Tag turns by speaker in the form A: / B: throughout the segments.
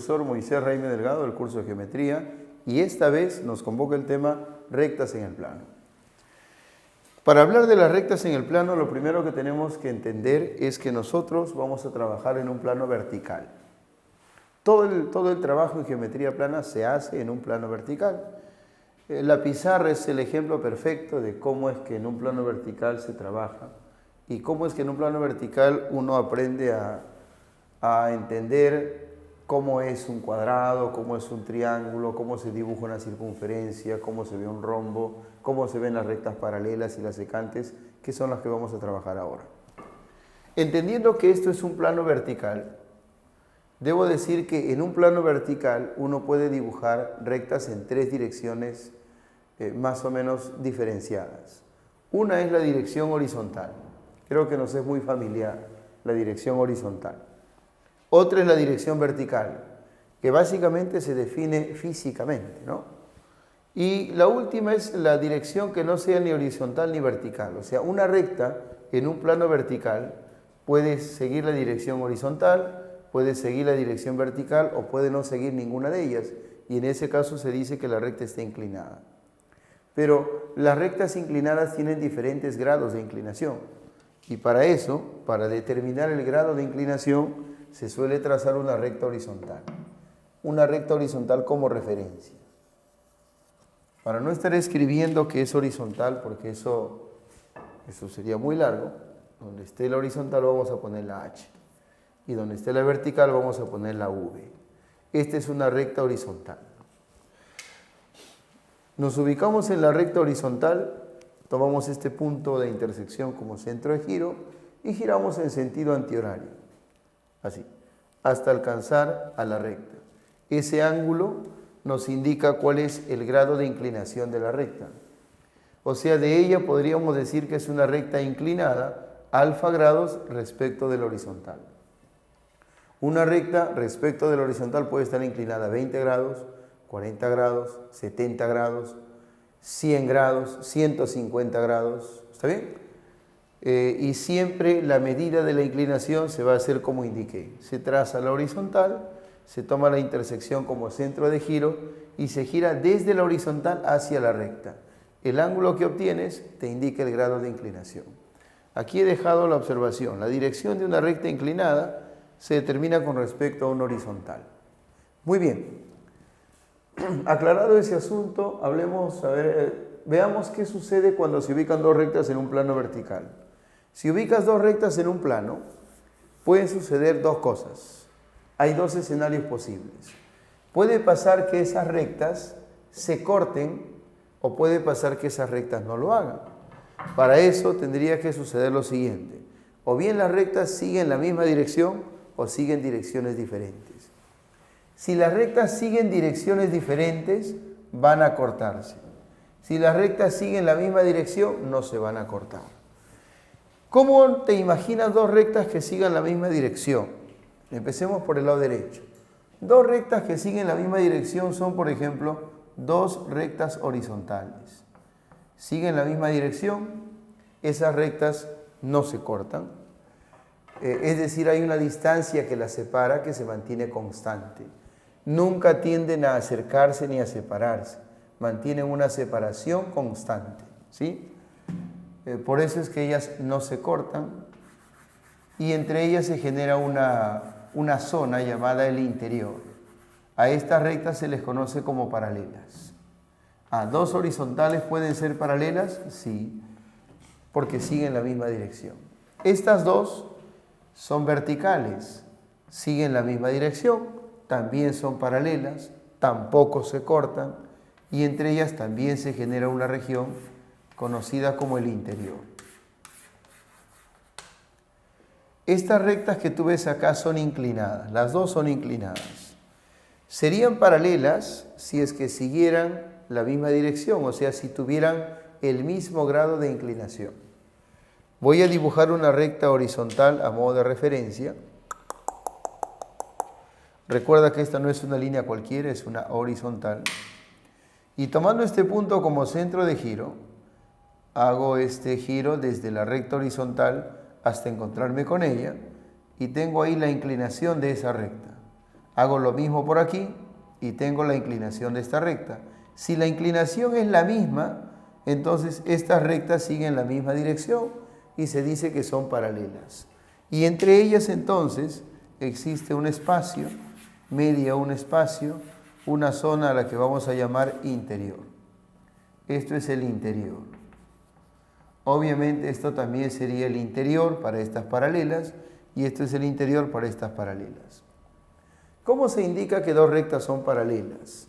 A: profesor Moisés Raime Delgado del curso de Geometría y esta vez nos convoca el tema rectas en el plano. Para hablar de las rectas en el plano, lo primero que tenemos que entender es que nosotros vamos a trabajar en un plano vertical. Todo el trabajo en geometría plana se hace en un plano vertical. La pizarra es el ejemplo perfecto de cómo es que en un plano vertical se trabaja y cómo es que en un plano vertical uno aprende a entender cómo es un cuadrado, cómo es un triángulo, cómo se dibuja una circunferencia, cómo se ve un rombo, cómo se ven las rectas paralelas y las secantes, que son las que vamos a trabajar ahora. Entendiendo que esto es un plano vertical, debo decir que en un plano vertical uno puede dibujar rectas en tres direcciones más o menos diferenciadas. Una es la dirección horizontal. Creo que nos es muy familiar la dirección horizontal. Otra es la dirección vertical, que básicamente se define físicamente, ¿no? Y la última es la dirección que no sea ni horizontal ni vertical. O sea, una recta en un plano vertical puede seguir la dirección horizontal, puede seguir la dirección vertical o puede no seguir ninguna de ellas. Y en ese caso se dice que la recta está inclinada. Pero las rectas inclinadas tienen diferentes grados de inclinación. Y para eso, para determinar el grado de inclinación, se suele trazar una recta horizontal. Una recta horizontal como referencia. Para no estar escribiendo que es horizontal, porque eso sería muy largo, donde esté la horizontal vamos a poner la H. Y donde esté la vertical vamos a poner la V. Esta es una recta horizontal. Nos ubicamos en la recta horizontal, tomamos este punto de intersección como centro de giro y giramos en sentido antihorario, así, hasta alcanzar a la recta. Ese ángulo nos indica cuál es el grado de inclinación de la recta. O sea, de ella podríamos decir que es una recta inclinada alfa grados respecto del horizontal. Una recta respecto del horizontal puede estar inclinada 20 grados, 40 grados, 70 grados, 100 grados, 150 grados, ¿está bien? Y siempre la medida de la inclinación se va a hacer como indiqué. Se traza la horizontal, se toma la intersección como centro de giro y se gira desde la horizontal hacia la recta. El ángulo que obtienes te indica el grado de inclinación. Aquí he dejado la observación. La dirección de una recta inclinada se determina con respecto a un horizontal. Muy bien. Aclarado ese asunto, veamos qué sucede cuando se ubican dos rectas en un plano vertical. Si ubicas dos rectas en un plano, pueden suceder dos cosas. Hay dos escenarios posibles. Puede pasar que esas rectas se corten o puede pasar que esas rectas no lo hagan. Para eso tendría que suceder lo siguiente. O bien las rectas siguen la misma dirección o siguen direcciones diferentes. Si las rectas siguen direcciones diferentes, van a cortarse. Si las rectas siguen la misma dirección, no se van a cortar. ¿Cómo te imaginas dos rectas que sigan la misma dirección? Empecemos por el lado derecho. Dos rectas que siguen la misma dirección son, por ejemplo, dos rectas horizontales. Siguen la misma dirección, esas rectas no se cortan. Es decir, hay una distancia que las separa que se mantiene constante. Nunca tienden a acercarse ni a separarse, mantienen una separación constante, ¿sí? Por eso es que ellas no se cortan y entre ellas se genera una zona llamada el interior. A estas rectas se les conoce como paralelas. ¿Dos horizontales pueden ser paralelas? Sí, porque siguen la misma dirección. Estas dos son verticales, siguen la misma dirección, también son paralelas, tampoco se cortan y entre ellas también se genera una región conocida como el interior. Estas rectas que tú ves acá son inclinadas, las dos son inclinadas. Serían paralelas si es que siguieran la misma dirección, o sea, si tuvieran el mismo grado de inclinación. Voy a dibujar una recta horizontal a modo de referencia. Recuerda que esta no es una línea cualquiera, es una horizontal. Y tomando este punto como centro de giro, hago este giro desde la recta horizontal hasta encontrarme con ella y tengo ahí la inclinación de esa recta. Hago lo mismo por aquí y tengo la inclinación de esta recta. Si la inclinación es la misma, entonces estas rectas siguen la misma dirección y se dice que son paralelas. Y entre ellas entonces existe un espacio, media un espacio, una zona a la que vamos a llamar interior. Esto es el interior. Obviamente esto también sería el interior para estas paralelas y esto es el interior para estas paralelas. ¿Cómo se indica que dos rectas son paralelas?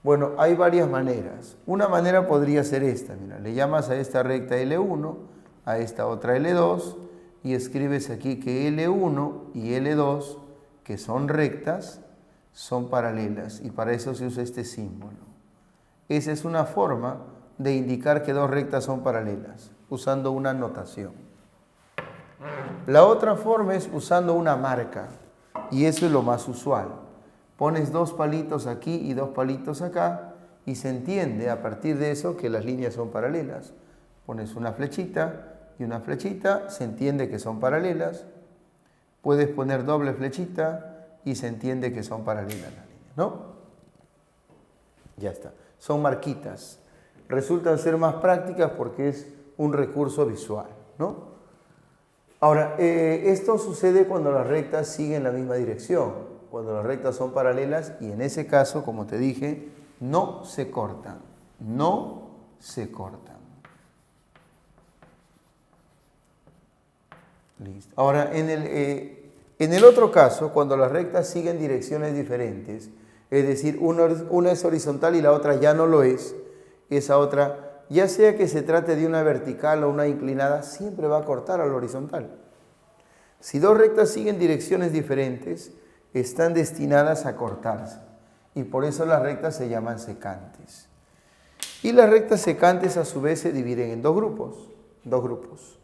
A: Bueno, hay varias maneras. Una manera podría ser esta. Mira, le llamas a esta recta L1, a esta otra L2 y escribes aquí que L1 y L2, que son rectas, son paralelas y para eso se usa este símbolo. Esa es una forma de indicar que dos rectas son paralelas, usando una notación. La otra forma es usando una marca y eso es lo más usual. Pones dos palitos aquí y dos palitos acá y se entiende a partir de eso que las líneas son paralelas. Pones una flechita y una flechita, se entiende que son paralelas. Puedes poner doble flechita y se entiende que son paralelas las líneas, ¿no? Ya está. Son marquitas. Resultan ser más prácticas porque es un recurso visual, ¿no? Ahora, esto sucede cuando las rectas siguen la misma dirección, cuando las rectas son paralelas y en ese caso, como te dije, no se cortan, no se cortan. Listo. Ahora, en el otro caso, cuando las rectas siguen direcciones diferentes, es decir, una es horizontal y la otra ya no lo es, esa otra, ya sea que se trate de una vertical o una inclinada, siempre va a cortar a la horizontal. Si dos rectas siguen direcciones diferentes, están destinadas a cortarse y por eso las rectas se llaman secantes. Y las rectas secantes a su vez se dividen en dos grupos.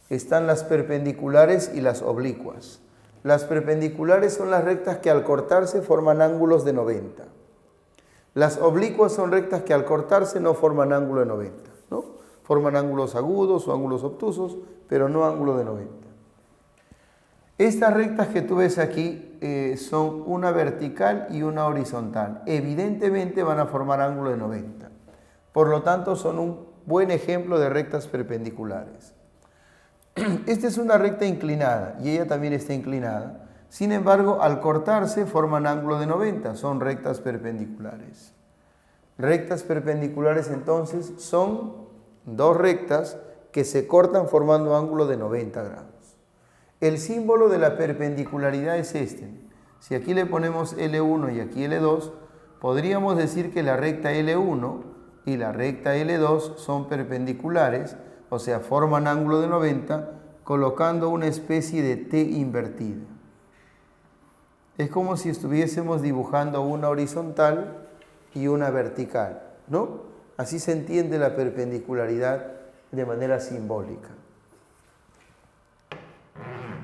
A: Están las perpendiculares y las oblicuas. Las perpendiculares son las rectas que al cortarse forman ángulos de 90. Las oblicuas son rectas que al cortarse no forman ángulo de 90, ¿no? Forman ángulos agudos o ángulos obtusos, pero no ángulo de 90. Estas rectas que tú ves aquí son una vertical y una horizontal. Evidentemente van a formar ángulo de 90. Por lo tanto, son un buen ejemplo de rectas perpendiculares. Esta es una recta inclinada y ella también está inclinada. Sin embargo, al cortarse forman ángulo de 90, son rectas perpendiculares. Rectas perpendiculares entonces son dos rectas que se cortan formando ángulo de 90 grados. El símbolo de la perpendicularidad es este. Si aquí le ponemos L1 y aquí L2, podríamos decir que la recta L1 y la recta L2 son perpendiculares, o sea, forman ángulo de 90, colocando una especie de T invertida. Es como si estuviésemos dibujando una horizontal y una vertical, ¿no? Así se entiende la perpendicularidad de manera simbólica.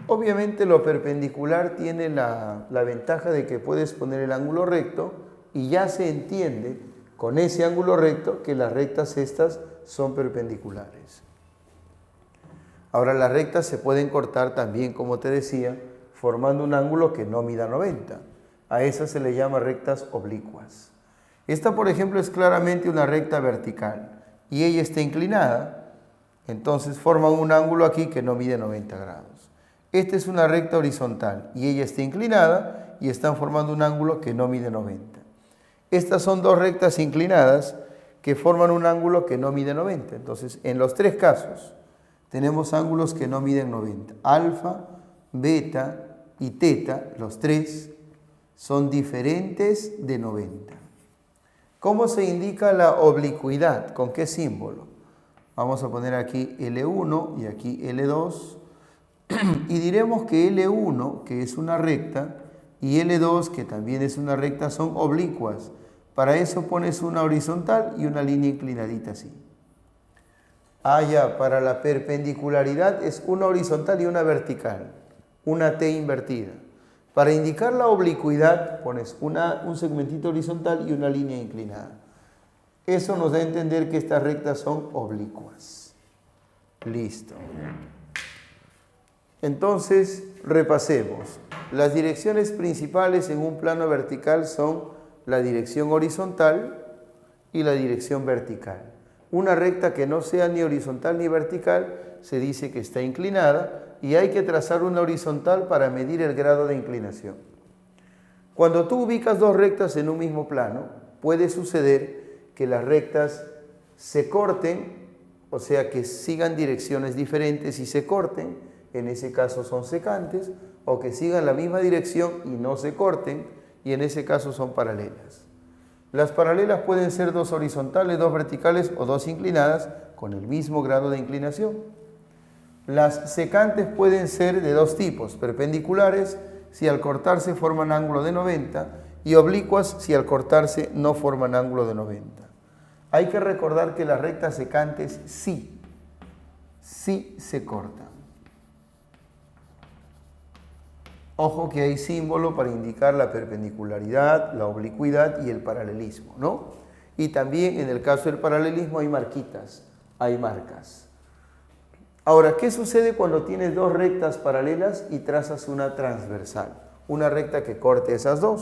A: Obviamente lo perpendicular tiene la ventaja de que puedes poner el ángulo recto y ya se entiende con ese ángulo recto que las rectas estas son perpendiculares. Ahora las rectas se pueden cortar también, como te decía, formando un ángulo que no mida 90. A esas se le llama rectas oblicuas. Esta, por ejemplo, es claramente una recta vertical y ella está inclinada, entonces forman un ángulo aquí que no mide 90 grados. Esta es una recta horizontal y ella está inclinada y están formando un ángulo que no mide 90. Estas son dos rectas inclinadas que forman un ángulo que no mide 90. Entonces, en los tres casos tenemos ángulos que no miden 90. Alfa, beta y teta, los tres, son diferentes de 90. ¿Cómo se indica la oblicuidad? ¿Con qué símbolo? Vamos a poner aquí L1 y aquí L2. Y diremos que L1, que es una recta, y L2, que también es una recta, son oblicuas. Para eso pones una horizontal y una línea inclinadita así. Ya, para la perpendicularidad es una horizontal y una vertical, una T invertida. Para indicar la oblicuidad pones un segmentito horizontal y una línea inclinada. Eso nos da a entender que estas rectas son oblicuas. Listo. Entonces, repasemos. Las direcciones principales en un plano vertical son la dirección horizontal y la dirección vertical. Una recta que no sea ni horizontal ni vertical se dice que está inclinada y hay que trazar una horizontal para medir el grado de inclinación. Cuando tú ubicas dos rectas en un mismo plano, puede suceder que las rectas se corten, o sea que sigan direcciones diferentes y se corten, en ese caso son secantes, o que sigan la misma dirección y no se corten, y en ese caso son paralelas. Las paralelas pueden ser dos horizontales, dos verticales o dos inclinadas con el mismo grado de inclinación. Las secantes pueden ser de dos tipos, perpendiculares si al cortarse forman ángulo de 90 y oblicuas si al cortarse no forman ángulo de 90. Hay que recordar que las rectas secantes sí se cortan. Ojo que hay símbolo para indicar la perpendicularidad, la oblicuidad y el paralelismo, ¿no? Y también en el caso del paralelismo hay marquitas, hay marcas. Ahora, ¿qué sucede cuando tienes dos rectas paralelas y trazas una transversal? Una recta que corte esas dos.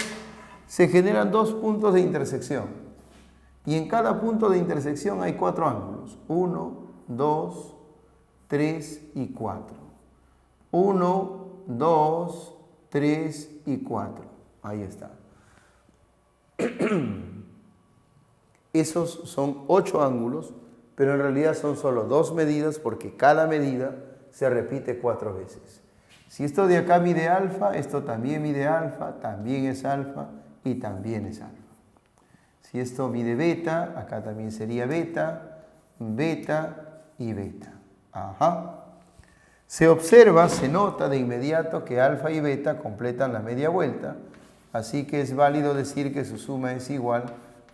A: Se generan dos puntos de intersección. Y en cada punto de intersección hay 4 ángulos. 1, 2, 3 y 4. 1, 2, 3 y 4. Ahí está. Esos son 8 ángulos, pero en realidad son solo 2 medidas porque cada medida se repite 4 veces. Si esto de acá mide alfa, esto también mide alfa, también es alfa y también es alfa. Si esto mide beta, acá también sería beta, beta y beta. Ajá. Se observa, se nota de inmediato que alfa y beta completan la media vuelta, así que es válido decir que su suma es igual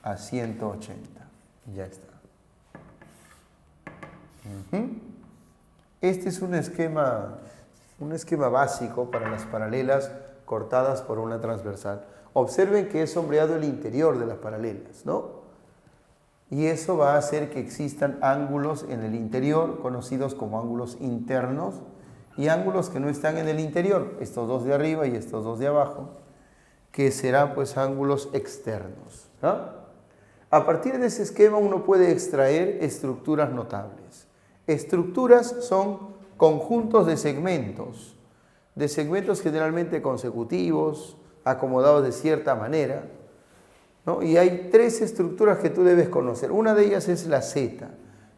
A: a 180. Ya está. Este es un esquema básico para las paralelas cortadas por una transversal. Observen que es sombreado el interior de las paralelas, ¿no? Y eso va a hacer que existan ángulos en el interior, conocidos como ángulos internos, y ángulos que no están en el interior, estos dos de arriba y estos dos de abajo, que serán pues ángulos externos, ¿no? A partir de ese esquema uno puede extraer estructuras notables. Estructuras son conjuntos de segmentos generalmente consecutivos, acomodados de cierta manera, ¿no? Y hay 3 estructuras que tú debes conocer. Una de ellas es la Z.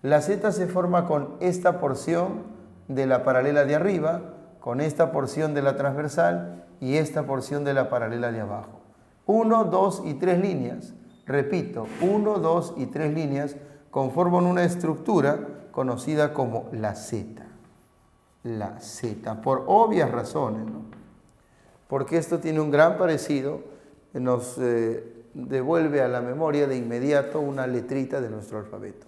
A: La Z se forma con esta porción de la paralela de arriba, con esta porción de la transversal y esta porción de la paralela de abajo. 1, 2 y 3 líneas. Repito, 1, 2 y 3 líneas conforman una estructura conocida como la Z. La Z, por obvias razones, ¿no? Porque esto tiene un gran parecido, nos devuelve a la memoria de inmediato una letrita de nuestro alfabeto.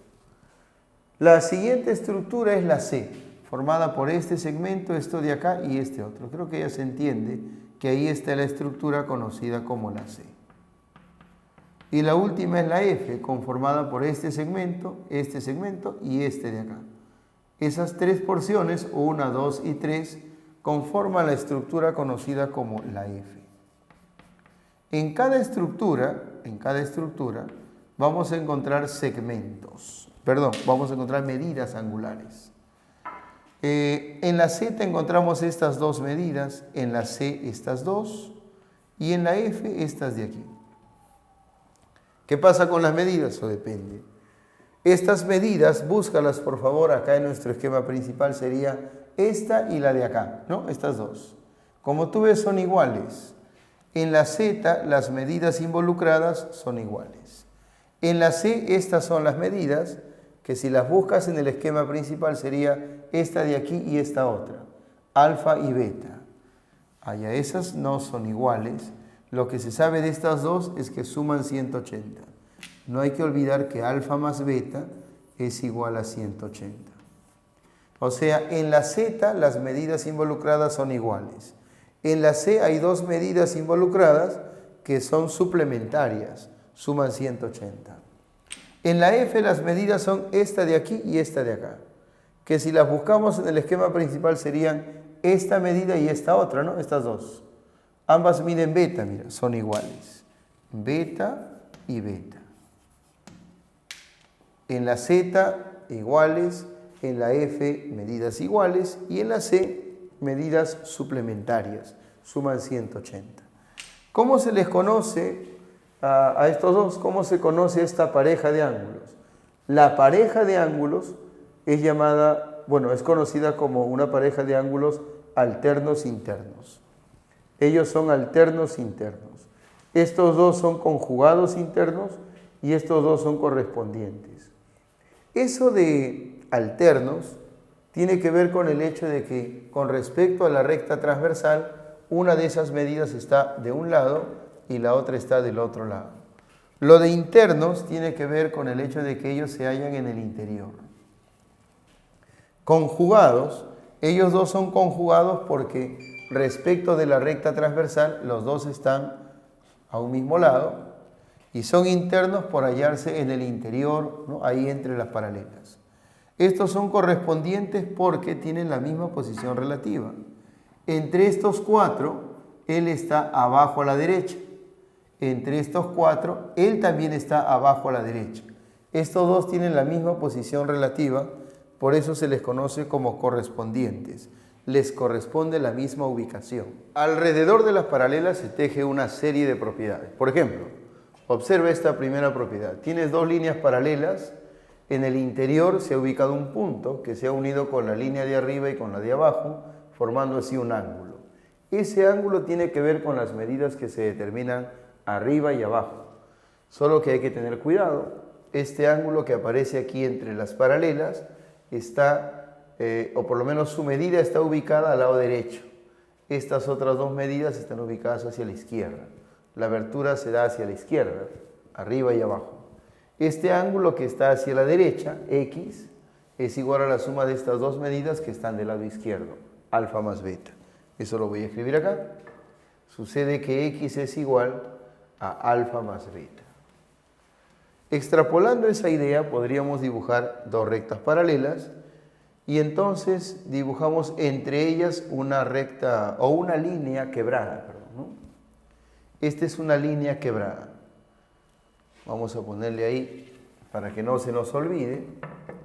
A: La siguiente estructura es la C, formada por este segmento, esto de acá y este otro. Creo que ya se entiende que ahí está la estructura conocida como la C. Y la última es la F, conformada por este segmento y este de acá. Esas 3 porciones, 1, 2 y 3, conforman la estructura conocida como la F. En cada estructura vamos a encontrar vamos a encontrar medidas angulares. En la Z encontramos estas 2 medidas, en la C estas 2 y en la F estas de aquí. ¿Qué pasa con las medidas? Eso depende. Estas medidas, búscalas por favor, acá en nuestro esquema principal sería esta y la de acá, ¿no? Estas 2. Como tú ves son iguales. En la Z las medidas involucradas son iguales. En la C estas son las medidas que si las buscas en el esquema principal sería esta de aquí y esta otra, alfa y beta. Allá esas no son iguales. Lo que se sabe de estas 2 es que suman 180. No hay que olvidar que alfa más beta es igual a 180. O sea, en la Z las medidas involucradas son iguales. En la C hay 2 medidas involucradas que son suplementarias, suman 180. En la F las medidas son esta de aquí y esta de acá, que si las buscamos en el esquema principal serían esta medida y esta otra, ¿no? Estas 2. Ambas miden beta, mira, son iguales. Beta y beta. En la Z iguales, en la F medidas iguales y en la C medidas suplementarias, suman 180. ¿Cómo se les conoce a estos dos? ¿Cómo se conoce esta pareja de ángulos? La pareja de ángulos es llamada, bueno, es conocida como una pareja de ángulos alternos internos. Ellos son alternos internos. Estos dos son conjugados internos y estos dos son correspondientes. Eso de alternos tiene que ver con el hecho de que con respecto a la recta transversal, una de esas medidas está de un lado y la otra está del otro lado. Lo de internos tiene que ver con el hecho de que ellos se hallan en el interior. Conjugados, ellos dos son conjugados porque respecto de la recta transversal, los dos están a un mismo lado y son internos por hallarse en el interior, ¿no? Ahí entre las paralelas. Estos son correspondientes porque tienen la misma posición relativa. Entre estos cuatro, él está abajo a la derecha. Entre estos cuatro, él también está abajo a la derecha. Estos dos tienen la misma posición relativa, por eso se les conoce como correspondientes. Les corresponde la misma ubicación. Alrededor de las paralelas se teje una serie de propiedades. Por ejemplo, observa esta primera propiedad. Tienes dos líneas paralelas. En el interior se ha ubicado un punto que se ha unido con la línea de arriba y con la de abajo, formando así un ángulo. Ese ángulo tiene que ver con las medidas que se determinan arriba y abajo. Solo que hay que tener cuidado. Este ángulo que aparece aquí entre las paralelas está, o por lo menos su medida está ubicada al lado derecho. Estas otras dos medidas están ubicadas hacia la izquierda. La abertura se da hacia la izquierda, arriba y abajo. Este ángulo que está hacia la derecha, X, es igual a la suma de estas dos medidas que están del lado izquierdo, alfa más beta. Eso lo voy a escribir acá. Sucede que X es igual a alfa más beta. Extrapolando esa idea, podríamos dibujar dos rectas paralelas y entonces dibujamos entre ellas una recta o una línea quebrada. ¿No? Esta es una línea quebrada. Vamos a ponerle ahí para que no se nos olvide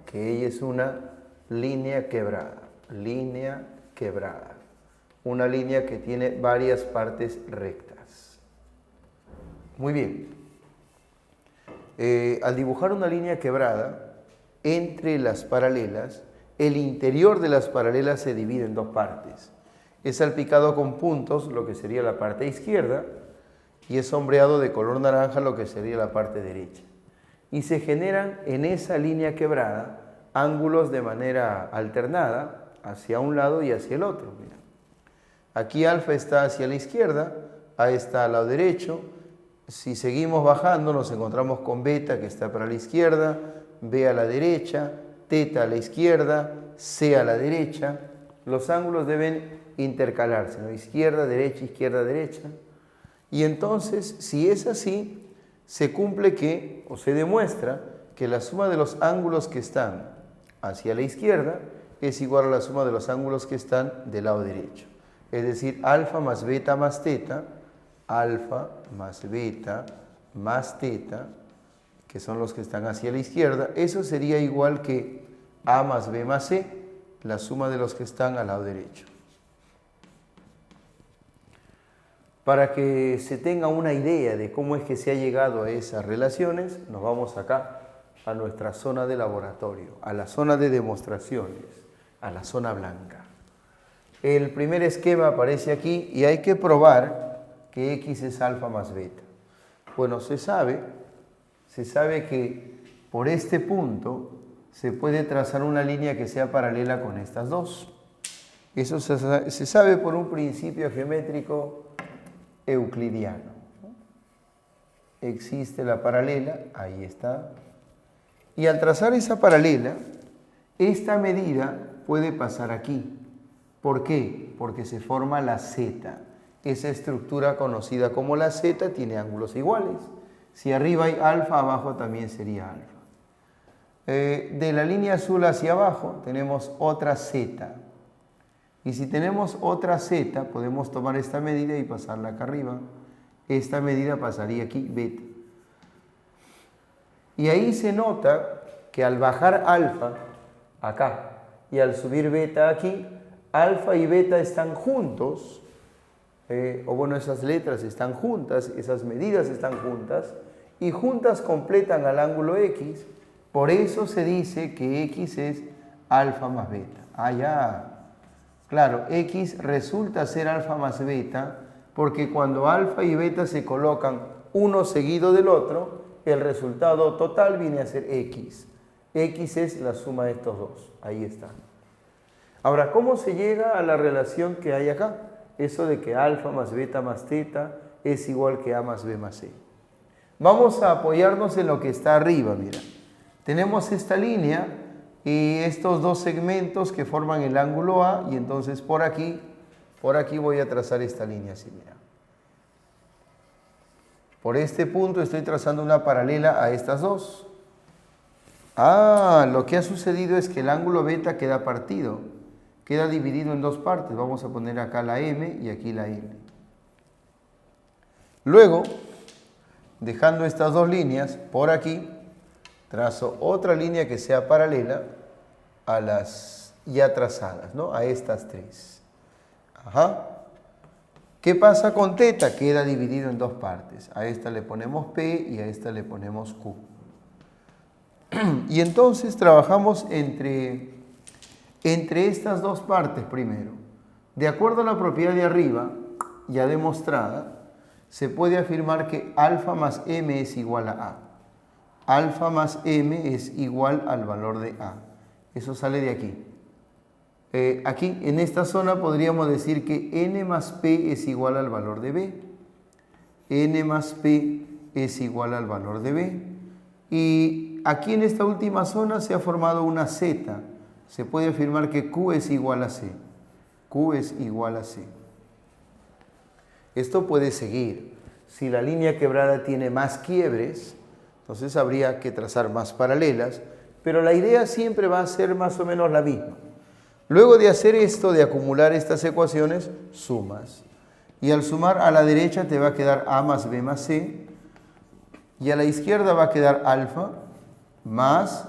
A: que ella es una línea quebrada. Línea quebrada. Una línea que tiene varias partes rectas. Muy bien. Al dibujar una línea quebrada entre las paralelas, el interior de las paralelas se divide en dos partes. Es salpicado con puntos lo que sería la parte izquierda y es sombreado de color naranja lo que sería la parte derecha. Y se generan en esa línea quebrada ángulos de manera alternada hacia un lado y hacia el otro. Mira. Aquí alfa está hacia la izquierda, A está al lado derecho. Si seguimos bajando nos encontramos con beta que está para la izquierda, B a la derecha, teta a la izquierda, C a la derecha. Los ángulos deben intercalarse, ¿no? Izquierda, derecha. Y entonces, si es así, se cumple que, o se demuestra, que la suma de los ángulos que están hacia la izquierda es igual a la suma de los ángulos que están del lado derecho. Es decir, alfa más beta más teta, alfa más beta más teta, que son los que están hacia la izquierda, eso sería igual que A más B más C, la suma de los que están al lado derecho. Para que se tenga una idea de cómo es que se ha llegado a esas relaciones, nos vamos acá a nuestra zona de laboratorio, a la zona de demostraciones, a la zona blanca. El primer esquema aparece aquí y hay que probar que X es alfa más beta. Bueno, se sabe que por este punto se puede trazar una línea que sea paralela con estas dos. Eso se sabe por un principio geométrico euclidiano. Existe la paralela, ahí está. Y al trazar esa paralela, esta medida puede pasar aquí. ¿Por qué? Porque se forma la Z. Esa estructura conocida como la Z tiene ángulos iguales. Si arriba hay alfa, abajo también sería alfa. De la línea azul hacia abajo tenemos otra Z. Y si tenemos otra z, podemos tomar esta medida y pasarla acá arriba. Esta medida pasaría aquí, beta. Y ahí se nota que al bajar alfa acá y al subir beta aquí, alfa y beta están juntos, o bueno, esas letras están juntas, esas medidas están juntas, y juntas completan al ángulo X. Por eso se dice que X es alfa más beta. Ah, ya. Claro, X resulta ser alfa más beta porque cuando alfa y beta se colocan uno seguido del otro, el resultado total viene a ser X. X es la suma de estos dos. Ahí está. Ahora, ¿cómo se llega a la relación que hay acá? Eso de que alfa más beta más teta es igual que A más B más C. Vamos a apoyarnos en lo que está arriba, mira. Tenemos esta línea y estos dos segmentos que forman el ángulo A, y entonces por aquí voy a trazar esta línea así, mira. Por este punto estoy trazando una paralela a estas dos. Ah, lo que ha sucedido es que el ángulo beta queda partido, queda dividido en dos partes. Vamos a poner acá la M y aquí la L. Luego, dejando estas dos líneas, por aquí trazo otra línea que sea paralela a las ya trazadas, ¿no? A estas tres. Ajá. ¿Qué pasa con teta? Queda dividido en dos partes. A esta le ponemos P y a esta le ponemos Q. Y entonces trabajamos entre estas dos partes primero. De acuerdo a la propiedad de arriba, ya demostrada, se puede afirmar que alfa más m es igual a A. Alfa más m es igual al valor de A. Eso sale de aquí. Aquí, en esta zona, podríamos decir que n más p es igual al valor de b. N más p es igual al valor de b. Y aquí en esta última zona se ha formado una z. Se puede afirmar que q es igual a c. Q es igual a c. Esto puede seguir. Si la línea quebrada tiene más quiebres, entonces habría que trazar más paralelas, pero la idea siempre va a ser más o menos la misma. Luego de hacer esto, de acumular estas ecuaciones, sumas. Y al sumar a la derecha te va a quedar A más B más C, y a la izquierda va a quedar alfa más,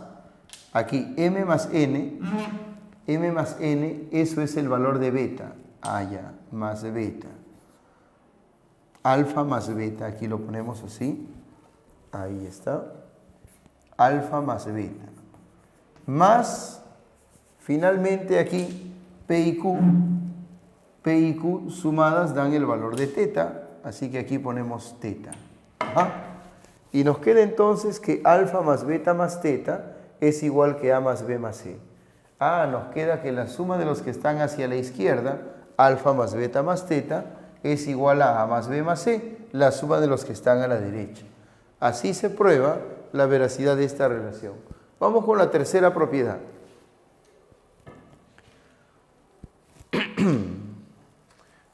A: aquí, m más n, eso es el valor de beta, ya, más beta. Alfa más beta, aquí lo ponemos así, ahí está, alfa más beta, más, finalmente aquí, P y Q sumadas dan el valor de teta, así que aquí ponemos teta. Ajá. Y nos queda entonces que alfa más beta más teta es igual que A más B más C. Nos queda que la suma de los que están hacia la izquierda, alfa más beta más teta, es igual a A más B más C, la suma de los que están a la derecha. Así se prueba la veracidad de esta relación. Vamos con la tercera propiedad.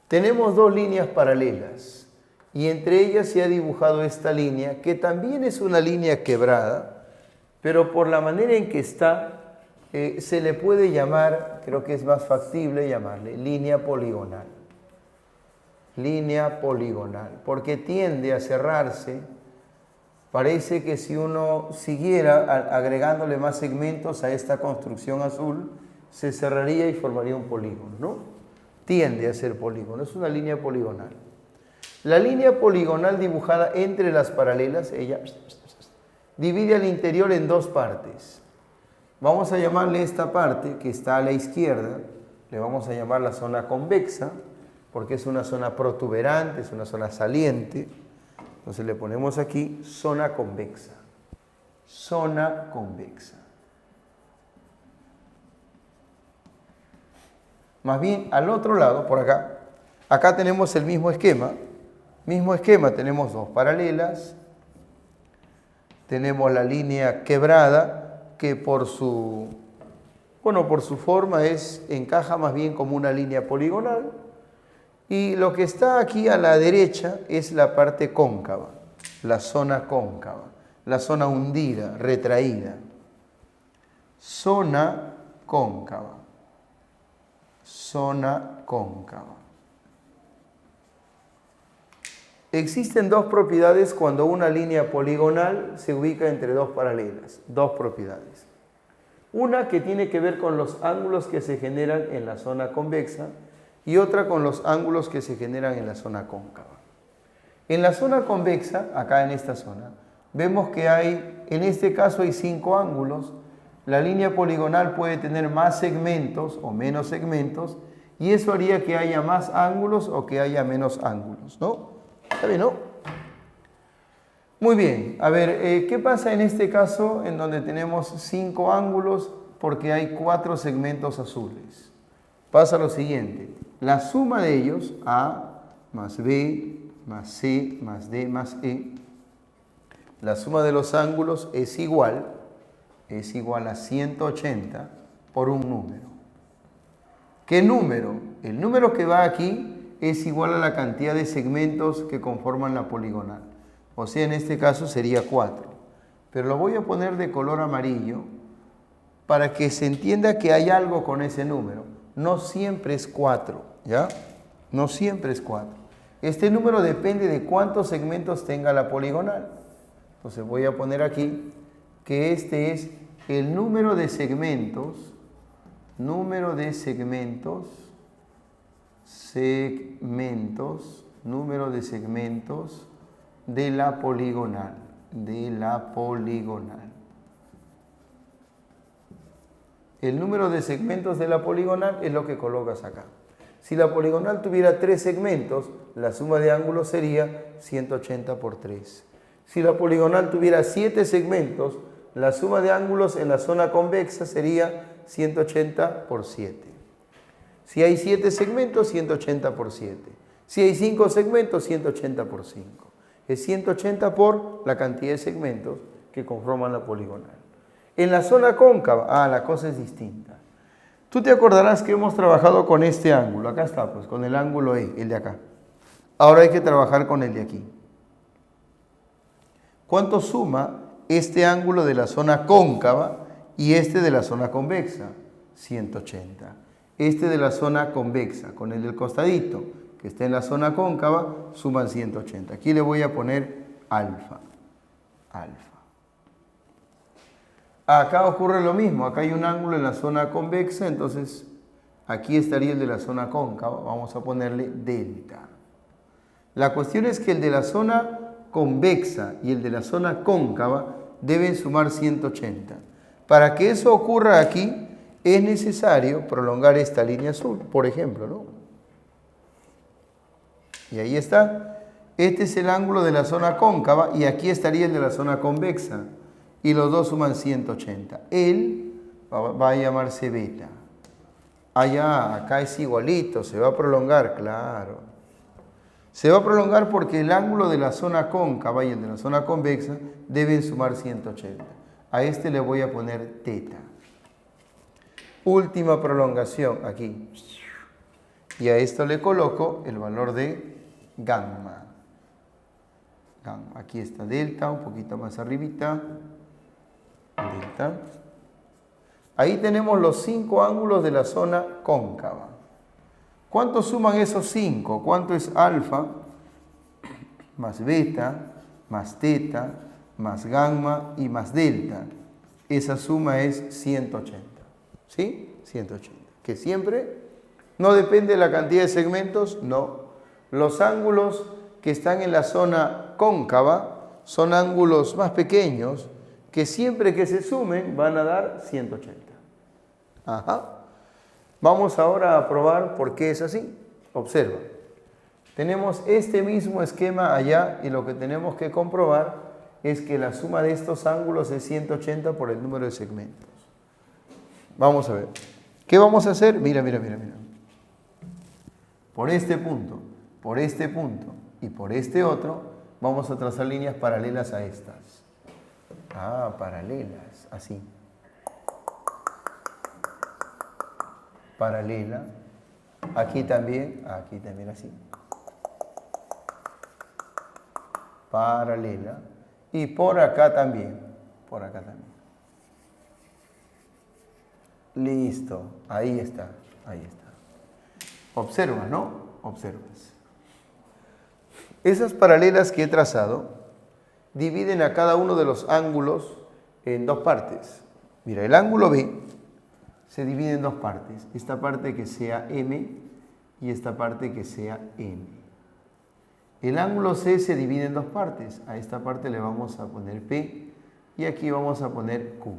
A: Tenemos dos líneas paralelas y entre ellas se ha dibujado esta línea que también es una línea quebrada, pero por la manera en que está se le puede llamar, creo que es más factible llamarle línea poligonal. Línea poligonal, porque tiende a cerrarse. Parece que si uno siguiera agregándole más segmentos a esta construcción azul, se cerraría y formaría un polígono, ¿no? Tiende a ser polígono, es una línea poligonal. La línea poligonal dibujada entre las paralelas, ella divide al interior en dos partes. Vamos a llamarle esta parte que está a la izquierda, le vamos a llamar la zona convexa, porque es una zona protuberante, es una zona saliente. Entonces le ponemos aquí zona convexa. Zona convexa. Más bien al otro lado, por acá, acá tenemos el mismo esquema. Tenemos dos paralelas. Tenemos la línea quebrada que por su forma encaja más bien como una línea poligonal. Y lo que está aquí a la derecha es la parte cóncava, la zona cóncava, la zona hundida, retraída. Zona cóncava. zona cóncava. Existen dos propiedades cuando una línea poligonal se ubica entre dos paralelas. Dos propiedades. Una que tiene que ver con los ángulos que se generan en la zona convexa y otra con los ángulos que se generan en la zona cóncava. En la zona convexa, acá en esta zona, vemos que hay, en este caso hay 5 ángulos. La línea poligonal puede tener más segmentos o menos segmentos y eso haría que haya más ángulos o que haya menos ángulos, ¿no? ¿Está bien, no? Muy bien. A ver, ¿qué pasa en este caso en donde tenemos 5 ángulos porque hay 4 segmentos azules? Pasa lo siguiente. La suma de ellos, A más B más C más D más E, la suma de los ángulos es igual a 180 por un número. ¿Qué número? El número que va aquí es igual a la cantidad de segmentos que conforman la poligonal. O sea, en este caso sería 4. Pero lo voy a poner de color amarillo para que se entienda que hay algo con ese número. No siempre es 4, ¿ya? No siempre es 4. Este número depende de cuántos segmentos tenga la poligonal. Entonces voy a poner aquí que este es el número de segmentos de la poligonal, El número de segmentos de la poligonal es lo que colocas acá. Si la poligonal tuviera 3 segmentos, la suma de ángulos sería 180 por 3. Si la poligonal tuviera 7 segmentos, la suma de ángulos en la zona convexa sería 180 por 7. Si hay 7 segmentos, 180 por 7. Si hay 5 segmentos, 180 por 5. Es 180 por la cantidad de segmentos que conforman la poligonal. En la zona cóncava, la cosa es distinta. Tú te acordarás que hemos trabajado con este ángulo. Acá está, pues, con el ángulo E, el de acá. Ahora hay que trabajar con el de aquí. ¿Cuánto suma este ángulo de la zona cóncava y este de la zona convexa? 180. Este de la zona convexa con el del costadito, que está en la zona cóncava, suman 180. Aquí le voy a poner alfa. Acá ocurre lo mismo, acá hay un ángulo en la zona convexa, entonces aquí estaría el de la zona cóncava, vamos a ponerle delta. La cuestión es que el de la zona convexa y el de la zona cóncava deben sumar 180. Para que eso ocurra aquí, es necesario prolongar esta línea azul, por ejemplo, ¿no? Y ahí está. Este es el ángulo de la zona cóncava y aquí estaría el de la zona convexa. Y los dos suman 180. Él va a llamarse beta. Acá es igualito, se va a prolongar, claro. Se va a prolongar porque el ángulo de la zona cóncava y el de la zona convexa deben sumar 180. A este le voy a poner teta. Última prolongación aquí. Y a esto le coloco el valor de gamma. Aquí está delta, un poquito más arribita. Delta. Ahí tenemos los 5 ángulos de la zona cóncava. ¿Cuánto suman esos 5? ¿Cuánto es alfa más beta más teta más gamma y más delta? Esa suma es 180. ¿Sí? 180. Que siempre no depende de la cantidad de segmentos, no. Los ángulos que están en la zona cóncava son ángulos más pequeños que siempre que se sumen van a dar 180. Ajá. Vamos ahora a probar por qué es así. Observa. Tenemos este mismo esquema allá y lo que tenemos que comprobar es que la suma de estos ángulos es 180 por el número de segmentos. Vamos a ver. ¿Qué vamos a hacer? Mira. Por este punto y por este otro, vamos a trazar líneas paralelas a estas. Paralelas, así. Paralela. Aquí también así. Paralela. Y por acá también. Listo. Ahí está. Observa, ¿no? Observas. Esas paralelas que he trazado dividen a cada uno de los ángulos en dos partes. Mira, el ángulo B se divide en dos partes. Esta parte que sea M y esta parte que sea N. El ángulo C se divide en dos partes. A esta parte le vamos a poner P y aquí vamos a poner Q.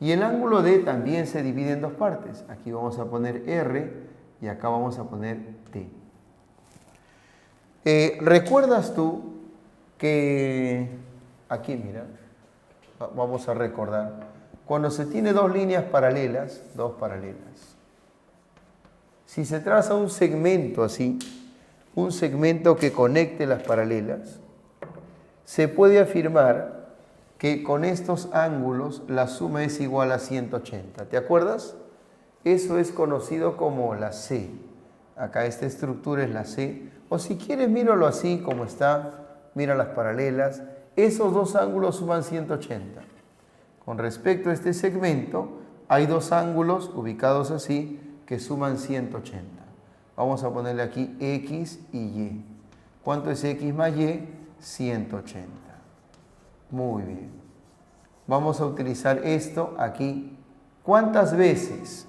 A: Y el ángulo D también se divide en dos partes. Aquí vamos a poner R y acá vamos a poner T. ¿Recuerdas tú que aquí, mira, vamos a recordar, cuando se tiene dos líneas paralelas, si se traza un segmento así, un segmento que conecte las paralelas, se puede afirmar que con estos ángulos la suma es igual a 180. ¿Te acuerdas? Eso es conocido como la C. Acá esta estructura es la C. O si quieres, míralo así como está. Mira las paralelas. Esos dos ángulos suman 180. Con respecto a este segmento, hay dos ángulos ubicados así que suman 180. Vamos a ponerle aquí X y Y. ¿Cuánto es X más Y? 180. Muy bien. Vamos a utilizar esto aquí. ¿Cuántas veces?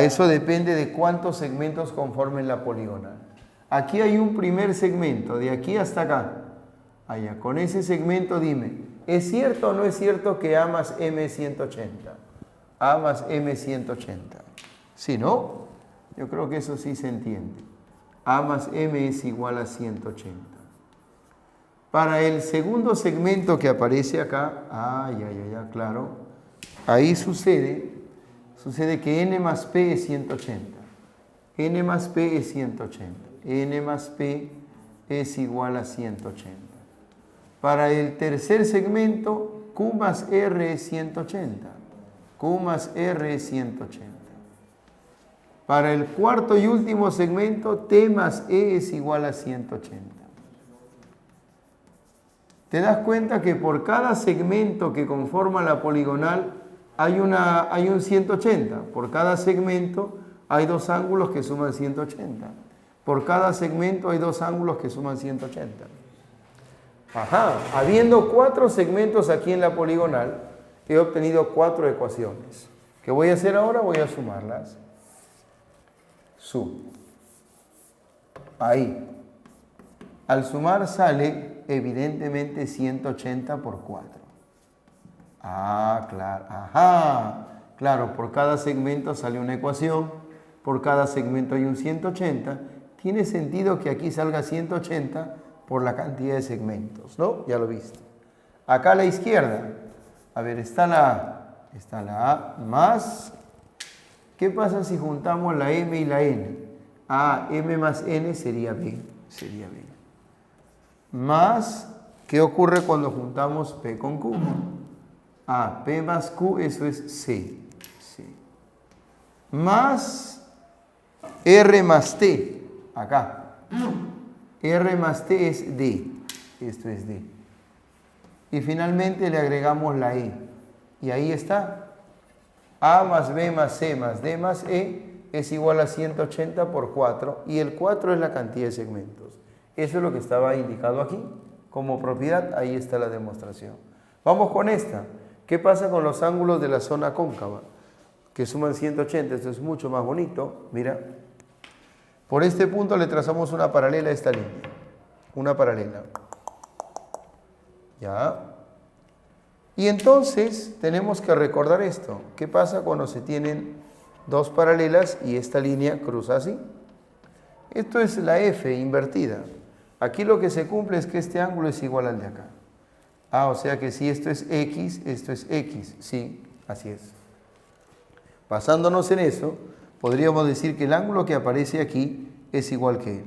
A: Eso depende de cuántos segmentos conformen la poligonal. Aquí hay un primer segmento, de aquí hasta acá. Allá, con ese segmento dime, ¿es cierto o no es cierto que A más M es 180? A más M es 180. ¿Sí, no? Yo creo que eso sí se entiende. A más M es igual a 180. Para el segundo segmento que aparece acá, claro, ahí sucede que N más P es 180. N más P es 180. N más P es igual a 180. Para el tercer segmento, Q más R es 180. Q más R es 180. Para el cuarto y último segmento, T más E es igual a 180. ¿Te das cuenta que por cada segmento que conforma la poligonal hay un 180? Por cada segmento hay dos ángulos que suman 180. Por cada segmento hay dos ángulos que suman 180. Ajá, habiendo 4 segmentos aquí en la poligonal, he obtenido 4 ecuaciones. ¿Qué voy a hacer ahora? Voy a sumarlas. Sumo. Ahí. Al sumar sale evidentemente 180 por 4. Claro. Ajá. Claro, por cada segmento sale una ecuación. Por cada segmento hay un 180. Tiene sentido que aquí salga 180 por la cantidad de segmentos, ¿no? Ya lo viste. Acá a la izquierda, a ver, está la A más. ¿Qué pasa si juntamos la M y la N? M más N sería B. Más, ¿qué ocurre cuando juntamos P con Q? P más Q, eso es C. Más R más T, acá. R más T es D. Esto es D. Y finalmente le agregamos la E. Y ahí está. A más B más C más D más E es igual a 180 por 4. Y el 4 es la cantidad de segmentos. Eso es lo que estaba indicado aquí. Como propiedad, ahí está la demostración. Vamos con esta. ¿Qué pasa con los ángulos de la zona cóncava? Que suman 180. Esto es mucho más bonito. Mira. Por este punto le trazamos una paralela a esta línea. Una paralela. ¿Ya? Y entonces tenemos que recordar esto. ¿Qué pasa cuando se tienen dos paralelas y esta línea cruza así? Esto es la F invertida. Aquí lo que se cumple es que este ángulo es igual al de acá. O sea que si esto es X, esto es X. Sí, así es. Basándonos en eso, podríamos decir que el ángulo que aparece aquí es igual que él,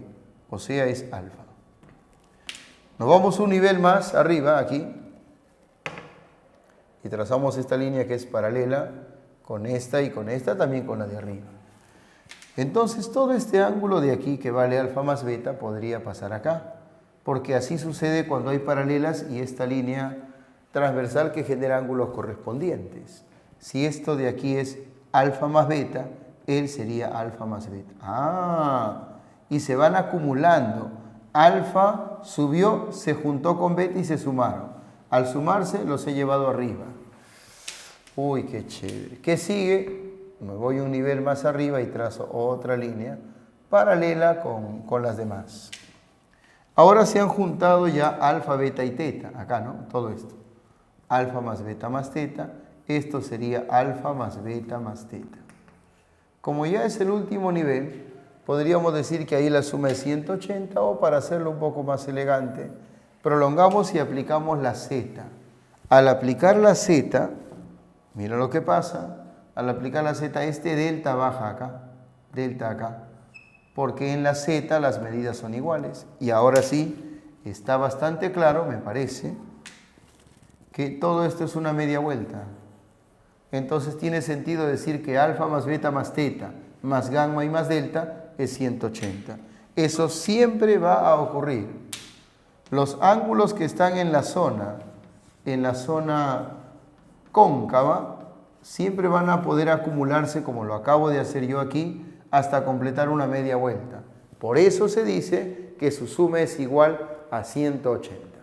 A: o sea, es alfa. Nos vamos un nivel más arriba, aquí, y trazamos esta línea que es paralela con esta y con esta, también con la de arriba. Entonces, todo este ángulo de aquí que vale alfa más beta podría pasar acá, porque así sucede cuando hay paralelas y esta línea transversal que genera ángulos correspondientes. Si esto de aquí es alfa más beta, él sería alfa más beta. Y se van acumulando. Alfa subió, se juntó con beta y se sumaron. Al sumarse los he llevado arriba. Uy, qué chévere. ¿Qué sigue? Me voy un nivel más arriba y trazo otra línea paralela con las demás. Ahora se han juntado ya alfa, beta y teta. Acá, ¿no? Todo esto. Alfa más beta más teta. Esto sería alfa más beta más teta. Como ya es el último nivel, podríamos decir que ahí la suma es 180 o para hacerlo un poco más elegante, prolongamos y aplicamos la z. Al aplicar la z, mira lo que pasa. Al aplicar la z, este delta baja acá, delta acá, porque en la z las medidas son iguales. Y ahora sí, está bastante claro, me parece, que todo esto es una media vuelta. Entonces tiene sentido decir que alfa más beta más teta, más gamma y más delta es 180. Eso siempre va a ocurrir. Los ángulos que están en la zona cóncava, siempre van a poder acumularse, como lo acabo de hacer yo aquí, hasta completar una media vuelta. Por eso se dice que su suma es igual a 180.